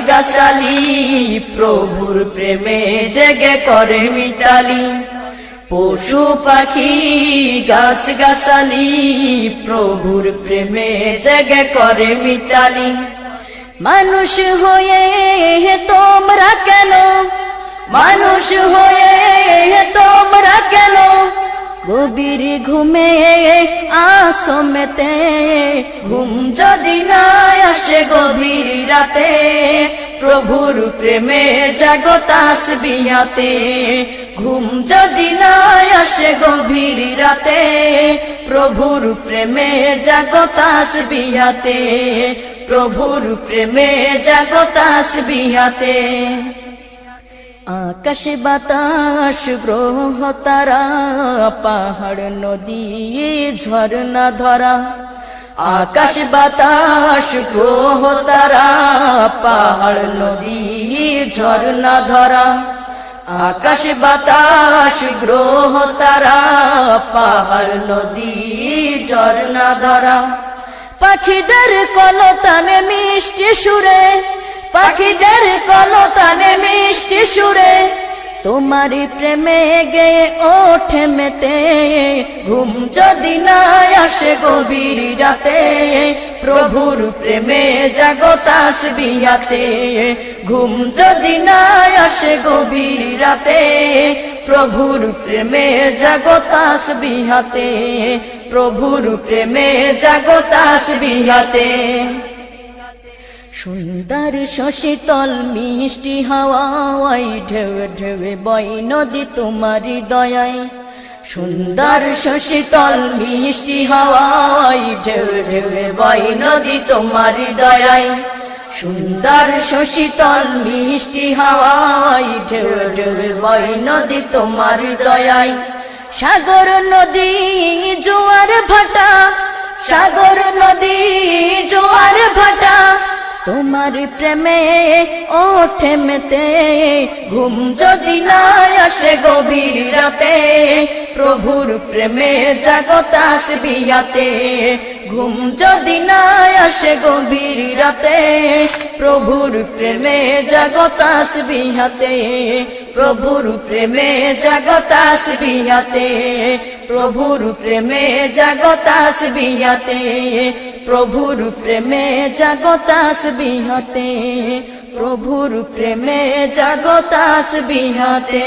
গাছালি প্রভুর প্রেমে জেগে করে মিতালি পশু পাখি গাছ গাছালি প্রভুর প্রেমে জেগে করে মিতালি মানুষ হয়ে তোমরা কেন মানুষ হয়ে তোমরা কেন গভীর ঘুমে আসো মেতে ঘুম যদি না আসে গভীর রাতে প্রভুর প্রেমে জাগো তাসবিহাতে ঘুম যদি না আসে গভীর রাতে প্রভুর প্রেমে জাগো তাসবিহাতে প্রভুর প্রেমে জাগো তাসবিহাতে আকাশ বাতাস গ্রহ তারা পাহাড় নদী ঝরনা ধরা আকাশ বাতাস গ্রহ তারা পাহাড় নদী ঝরনা ধরা আকাশ বাতাস গ্রহ তারা পাহাড় নদী ঝরনা ধরা পাখিদের কলতানে মিষ্টি সুরে পাখিদের কলতানে মিষ্টি সুরে তোমারি প্রেমে গেয়ে ওঠে মেতে ঘুম যদি না আসে গভীর রাতে প্রভুর প্রেমে জাগো তাসবিহাতে ঘুম যদি না আসে গভীর রাতে প্রভুর প্রেমে জাগো তাসবিহাতে প্রভুর প্রেমে জাগো তাসবিহাতে সুন্দর শশীতল মিষ্টি হাওয়ায় ঢেউে ঢেউে বয় নদী তোমারি দয়ায় সুন্দর শশীতল মিষ্টি হাওয়ায় ঢেউে ঢেউে বয় নদী তোমারি দয়ায় সুন্দর শশীতল মিষ্টি হাওয়ায় ঢেউে ঢেউে বয় নদী তোমারি দয়ায় সাগর নদী জোয়ার ভাটা সাগর নদী জোয়ার ভাটা তোমার প্রেমে ওঠে মেতে ঘুম যদি না আসে গভীর রাতে প্রভুর প্রেমে জাগো তাসবিহাতে ঘুম যদি না আসে গভীর রাতে প্রভুর প্রেমে জাগো তাসবিহাতে প্রভুর প্রেমে জাগো তাসবিহাতে প্রভুর প্রেমে জাগো তাসবিহাতে প্রভুর প্রেমে জাগো তাসবিহাতে প্রভুর প্রেমে জাগো তাসবিহাতে।